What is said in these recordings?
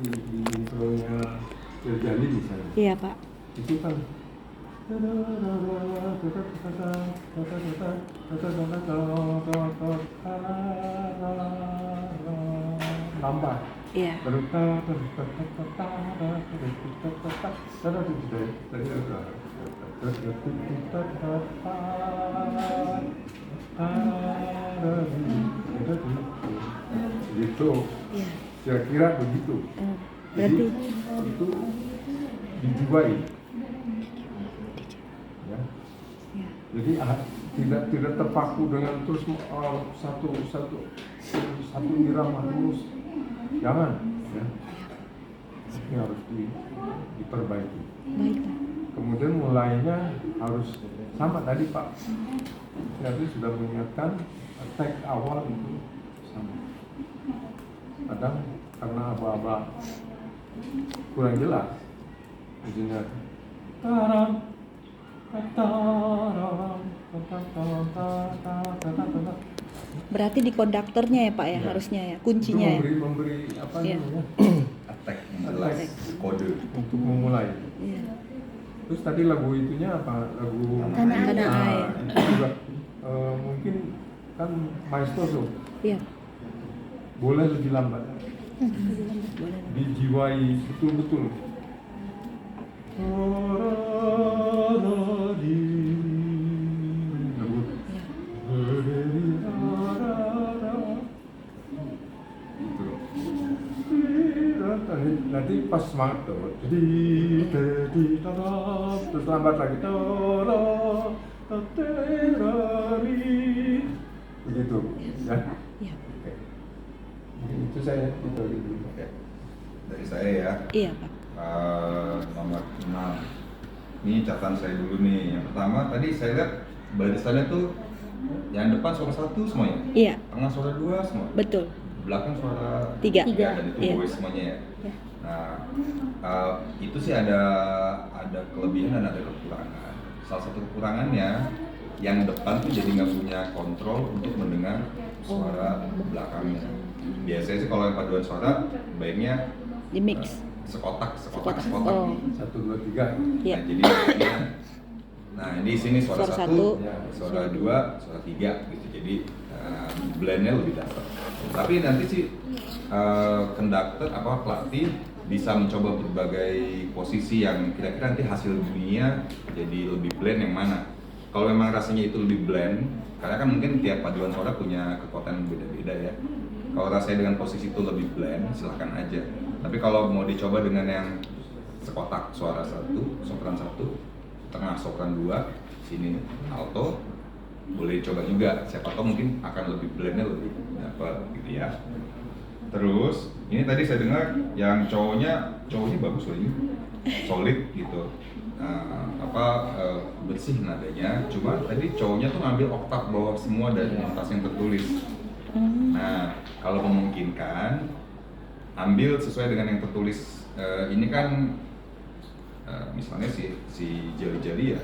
di intronya Jali misalnya. Iya Pak. Itu kan nambah. Iya. Gitu. Iya. Kira-kira begitu. Berarti Jadi, itu dijiwai. Ya. ya. Jadi tidak terpaku dengan terus satu irama terus. Jangan, ya. Ini harus diperbaiki. Baik Pak. Kemudian mulainya harus sama tadi Pak. Tadi sudah mengingatkan tag awal itu sama. Kadang karena aba-aba kurang jelas, misalnya taram, taram, Berarti di konduktornya ya Pak ya, harusnya ya, kuncinya ya. memberi apa Iya. namanya? Attack jelas kode. Untuk memulai. Iya. Terus tadi lagu itunya apa? Lagu Tanah Air. Itu juga mungkin kan maestro tuh Iya. boleh lebih lambat, Boleh. dijiwai betul-betul. Nanti pas semangat tuh, terus lambat lagi, begitu, ya. Iya. Oke. Itu saya itu dulu. Oke. Dari saya ya. Iya Pak. Nomor 6. Ini catatan saya dulu nih. Yang pertama tadi saya lihat barisannya tuh yang depan suara 1 semuanya. Iya. Tengah suara 2 semua. Betul. Belakang suara 3. dan itu Iya. voice semuanya ya. Iya. Nah, itu sih ada kelebihan dan ada kekurangan. Salah satu kekurangannya yang depan tuh jadi nggak punya kontrol untuk mendengar suara belakangnya. Biasanya sih kalau yang paduan suara baiknya Di mix. sekotak. Oh. 1, 2, 3. Iya. Nah, jadi nah di sini suara Suara 1, ya, suara 2, suara 3 gitu. Jadi blendnya lebih dapat. Tapi nanti sih konduktor pelatih bisa mencoba berbagai posisi yang kira-kira nanti hasil bunyinya jadi lebih blend yang mana. Kalau memang rasanya itu lebih blend, karena kan mungkin tiap paduan suara punya kekuatan beda-beda ya. Kalau rasanya dengan posisi itu lebih blend, silahkan aja. Tapi kalau mau dicoba dengan yang sekotak, suara 1, sopran 1, tengah sopran 2, sini alto, boleh dicoba juga. Siapa tahu mungkin akan lebih blendnya lebih dapat gitu ya. Terus ini tadi saya dengar yang cowoknya bagus loh ini, solid gitu. Bersih nadanya, cuma tadi cowoknya tuh ngambil oktav bawah semua dari notas yang tertulis. Nah, kalau memungkinkan ambil sesuai dengan yang tertulis. Ini kan misalnya si jari-jari ya,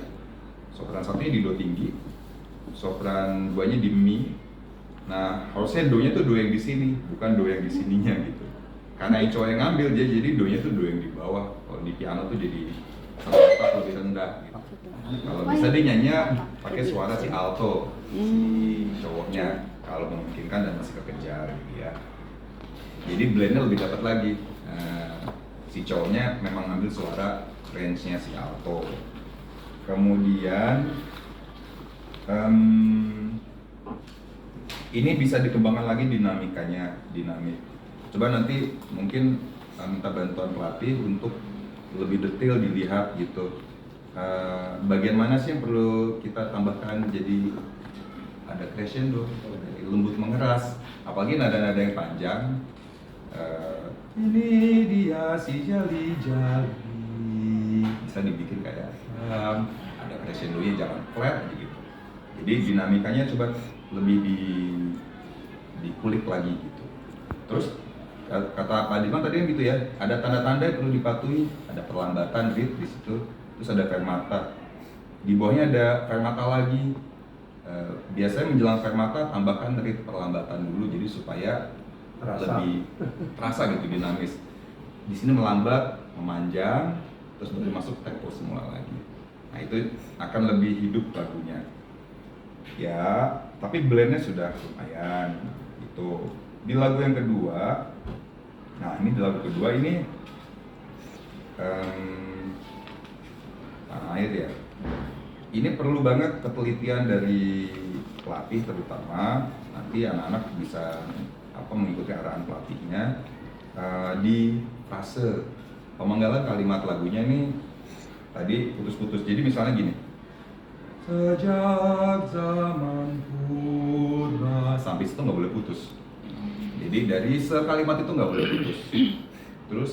sopran 1-nya di do tinggi, sopran 2-nya di mi. Nah, harusnya do-nya tuh do yang di sini, bukan do yang di sininya gitu. Karena yang cowok yang ngambil jadi do-nya tuh do yang di bawah. Kalau di piano tuh jadi satu oktav lebih rendah gitu. Kalau bisa dia nyanyi pakai suara si alto, si cowoknya kalau memungkinkan dan masih kekejar gitu ya. Jadi blendnya lebih dapat lagi. Si cowoknya memang ngambil suara range-nya si alto. Kemudian ini bisa dikembangkan lagi dinamikanya, Coba nanti mungkin minta bantuan pelatih untuk lebih detail dilihat gitu. Bagian mana sih yang perlu kita tambahkan jadi ada crescendo, lembut mengeras, apalagi nada-nada yang panjang. Ini dia si jali-jali, bisa dibikin kayak ada crescendonya, jangan flat gitu. Jadi dinamikanya coba lebih dikulik lagi gitu. Terus kata Pak Diman tadi kan gitu ya, ada tanda-tanda yang perlu dipatuhi, ada perlambatan beat di situ, terus ada fermata, di bawahnya ada fermata lagi. Biasanya menjelang fermata tambahkan rit perlambatan dulu, jadi supaya lebih terasa gitu, dinamis. di sini melambat, memanjang, terus baru masuk tempo semula lagi. Nah itu akan lebih hidup lagunya. Ya, tapi blendnya sudah lumayan. Itu di lagu yang kedua. Nah ini di lagu kedua ini tanah air ya. Ini perlu banget ketelitian dari pelatih terutama. Nanti anak-anak bisa mengikuti arahan pelatihnya di fase pemenggalan kalimat lagunya ini tadi putus-putus. Jadi misalnya gini. Sejak zaman purba sampai situ nggak boleh putus. Jadi dari sekalimat itu nggak boleh putus. Terus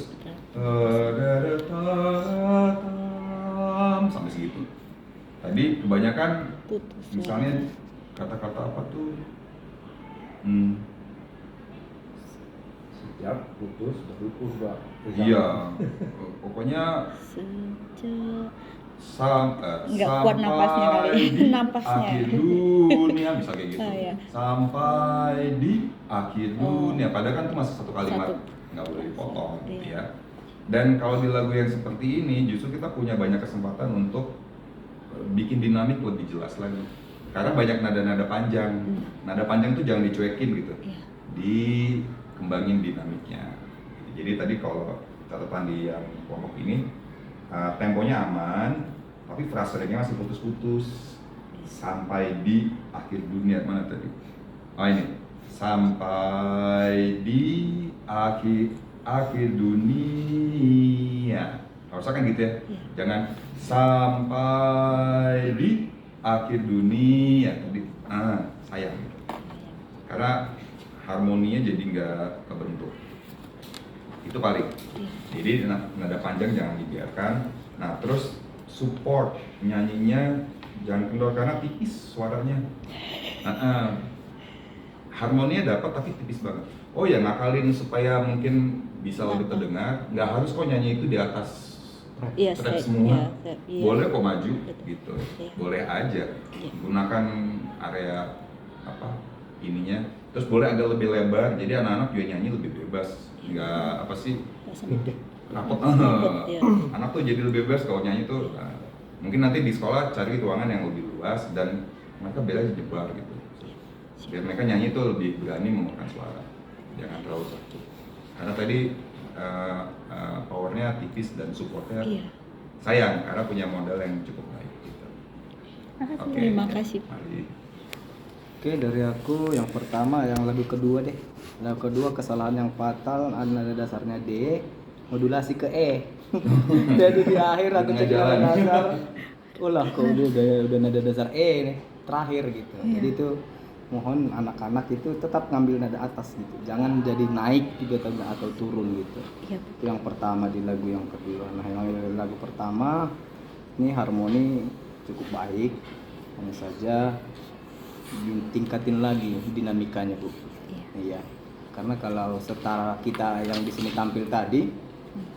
sampai segitu. Tadi kebanyakan Putus. misalnya kata-kata apa tuh? Sejak putus baru purba. Iya, pokoknya Sejak nggak kuat napasnya kali. di Napasnya. akhir dunia bisa kayak gitu. Iya. Sampai di akhir dunia. Padahal kan itu masih satu kalimat, Satu. nggak boleh dipotong, gitu Iya. ya. Dan kalau di lagu yang seperti ini, justru kita punya banyak kesempatan untuk bikin dinamik lebih jelas lagi. Karena banyak nada-nada panjang. Nada panjang itu jangan dicuekin gitu. Iya. Dikembangin dinamiknya. Jadi tadi kalau catatan di yang kelompok ini temponya aman, tapi frasenya masih putus-putus. Sampai di akhir dunia mana tadi? Oh ini, sampai di akhir dunia. Harusnya kan gitu ya. Jangan sampai di akhir dunia tadi. Sayang. Karena harmoninya jadi nggak kebentuk. Itu paling. Jadi nada panjang jangan dibiarkan. Nah terus support nyanyinya jangan kendor karena tipis suaranya. Harmoninya dapat tapi tipis banget. Oh ya ngakalin supaya mungkin bisa lebih terdengar. Nggak harus kok nyanyi itu di atas Iya, track saya- semua. iya. Boleh kok maju Betul. gitu. Iya. Boleh aja. Iya. Gunakan area ininya. Terus boleh agak lebih lebar. Jadi anak-anak juga nyanyi lebih bebas. Nggak Nggak sempit. rapot. Iya. Anak tuh jadi lebih bebas kalau nyanyi tuh. Mungkin nanti di sekolah cari ruangan yang lebih luas dan mereka bela jebar gitu. Biar mereka nyanyi tuh lebih berani mengeluarkan suara. Jangan terlalu sakit. Karena tadi powernya tipis dan supportnya Iya. sayang karena punya modal yang cukup baik gitu. Oke. Terima kasih. Mari. Oke, dari aku yang pertama, yang lagu kedua deh. Lagu kedua kesalahan yang fatal, nada dasarnya D, modulasi ke E. Jadi di akhir aku Tengah jadi jalan. nada dasar. Ulah kok udah nada dasar E nih, terakhir gitu. Jadi itu mohon anak-anak itu tetap ngambil nada atas gitu. Jangan jadi naik juga atau turun gitu. Iya. Itu yang pertama di lagu yang kedua. Nah, yang lagu pertama ini harmoni cukup baik. Hanya saja tingkatin lagi dinamikanya, Bu. Iya. Karena kalau setara kita yang di sini tampil tadi,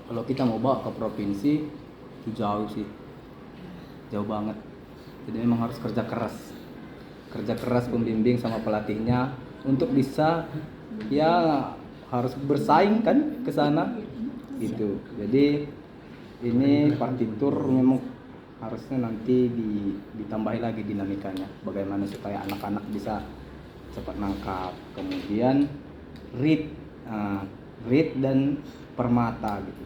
kalau kita mau bawa ke provinsi itu jauh sih. Jauh banget. Jadi memang harus kerja keras. Kerja keras pembimbing sama pelatihnya untuk bisa ya harus bersaing kan ke sana gitu. Jadi ini partitur memang harusnya nanti ditambahi lagi dinamikanya, bagaimana supaya anak-anak bisa cepat nangkap. Kemudian read dan permata gitu,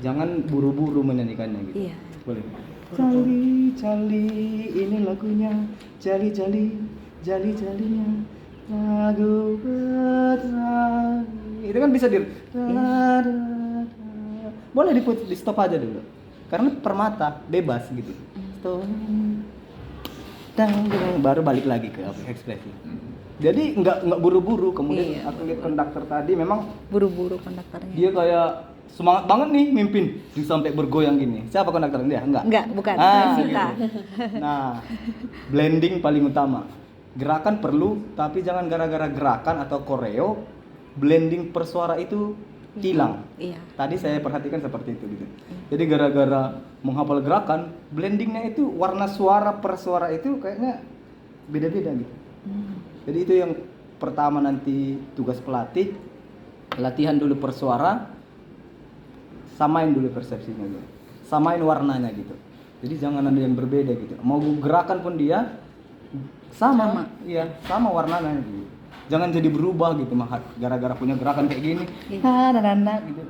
jangan buru-buru menyanyikannya gitu. Iya. Boleh. Jali jali ini lagunya, jali jali jalinya lagu bertani. Itu kan bisa boleh di stop aja dulu karena permata bebas gitu. Stop. Baru balik lagi ke ekspresi. Jadi nggak buru-buru. Kemudian Iya, aku lihat konduktor tadi memang Buru-buru konduktornya. dia kayak semangat banget nih mimpin sampai bergoyang gini. Siapa konduktornya dia? Enggak, bukan. Gitu. Sita. Nah, blending paling utama. Gerakan perlu, tapi jangan gara-gara gerakan atau koreo blending persuara itu hilang. Iya. Tadi saya perhatikan seperti itu gitu. Jadi gara-gara menghafal gerakan, blendingnya itu warna suara per suara itu kayaknya beda-beda gitu. Jadi itu yang pertama nanti tugas pelatih, latihan dulu per suara, samain dulu persepsinya dulu, samain warnanya gitu. Jadi jangan ada yang berbeda gitu. Mau gerakan pun dia sama. Iya, sama warnanya gitu. Jangan jadi berubah gitu mah gara-gara punya gerakan kayak gini. Nah, gitu.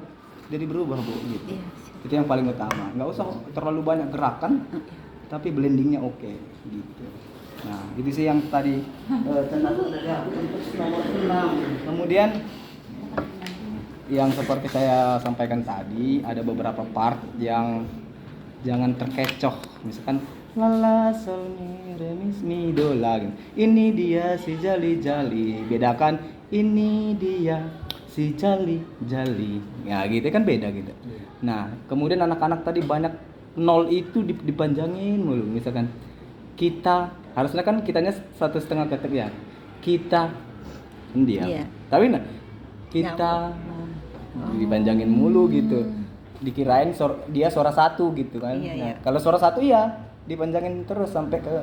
Jadi berubah Bu gitu. Iya. Itu yang paling utama. Nggak usah terlalu banyak gerakan, tapi blendingnya oke gitu. Nah, itu sih yang tadi catatan dari aku untuk nomor 6. Kemudian yang seperti saya sampaikan tadi, ada beberapa part yang jangan terkecoh. Misalkan la la sol mi re mi do la gitu. Ini dia si jali jali. Bedakan ini dia si jali jali. Ya gitu kan beda gitu. Nah, kemudian anak-anak tadi banyak nol itu dipanjangin mulu. Misalkan kita harusnya kan kitanya 1,5 ketik ya. Kita dia. Iya. Tapi nah kita dipanjangin mulu gitu. Dikirain dia suara satu gitu kan. Iya, Nah, iya. kalau suara satu ya dipanjangin terus sampai ke.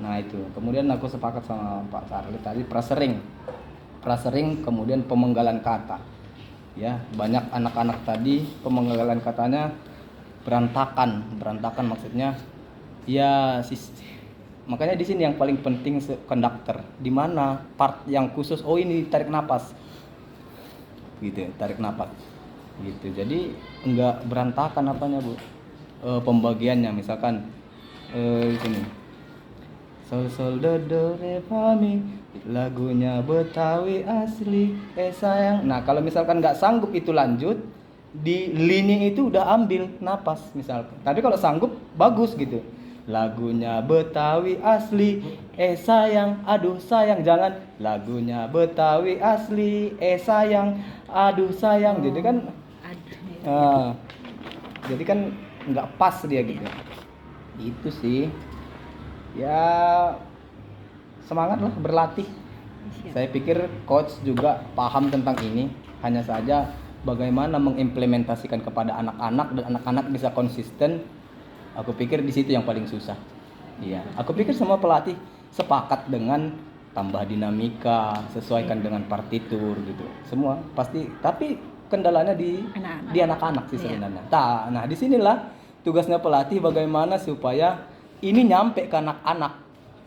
Nah itu. Kemudian aku sepakat sama Pak Sarli tadi prasering kemudian pemenggalan kata. Ya, banyak anak-anak tadi pemenggalan katanya berantakan maksudnya. Ya makanya di sini yang paling penting konduktor. Di mana part yang khusus ini tarik napas. Gitu, tarik napas. Gitu. Jadi enggak berantakan apanya, Bu. Pembagiannya misalkan di sini. Sol sol do do re fa mi, lagunya Betawi asli sayang. Nah, kalau misalkan nggak sanggup itu lanjut di lini itu udah ambil napas misalkan. Tapi kalau sanggup bagus gitu. Lagunya Betawi asli sayang, aduh sayang, jangan lagunya Betawi asli sayang, aduh sayang. Jadi kan jadi kan nggak pas dia gitu. Itu sih ya, semangat lah berlatih. Saya pikir coach juga paham tentang ini, hanya saja bagaimana mengimplementasikan kepada anak-anak dan anak-anak bisa konsisten. Aku pikir di situ yang paling susah. Iya, aku pikir semua pelatih sepakat dengan tambah dinamika, sesuaikan dengan partitur gitu. Semua pasti, tapi kendalanya di anak-anak sih sebenarnya. Nah, disinilah tugasnya pelatih bagaimana supaya ini nyampe ke anak-anak.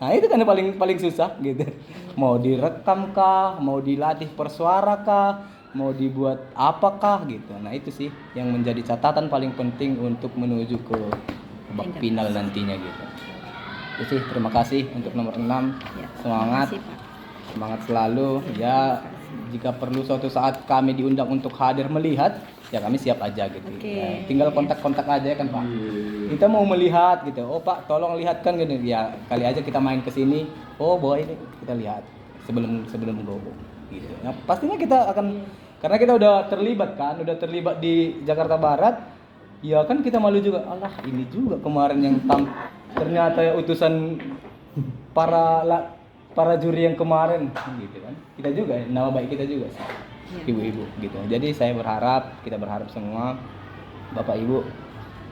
Nah, itu kan yang paling susah gitu. Mau direkam kah, mau dilatih persuara kah, mau dibuat apakah gitu. Nah, itu sih yang menjadi catatan paling penting untuk menuju ke babak final nantinya gitu. Itu sih, terima kasih untuk nomor 6. Ya, Semangat. terima kasih, Pak. Semangat selalu ya. Jika perlu suatu saat kami diundang untuk hadir melihat, ya kami siap aja gitu. Oke. Ya, tinggal kontak-kontak aja ya kan Pak. Kita mau melihat gitu. Oh Pak, tolong lihatkan gitu. Ya kali aja kita main ke sini. Oh boleh ini kita lihat sebelum go gitu. Nah, pastinya kita akan, karena kita udah terlibat di Jakarta Barat. Ya kan kita malu juga. Alah, ini juga kemarin yang ternyata ya utusan para juri yang kemarin gitu kan. Kita juga, nama baik kita juga sih. Ibu-ibu gitu. Jadi kita berharap semua Bapak Ibu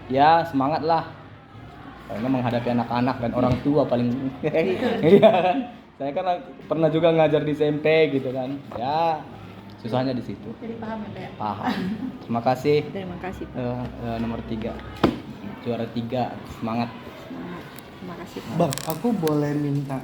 ya semangat lah. Karena menghadapi anak-anak dan orang tua paling iya kan. Saya kan pernah juga ngajar di SMP gitu kan. Ya susahnya di situ. Jadi paham ya? Paham. Terima kasih. Terima kasih, Pak. Nomor 3. Juara 3, semangat. Terima kasih, Pak. Bang, aku boleh minta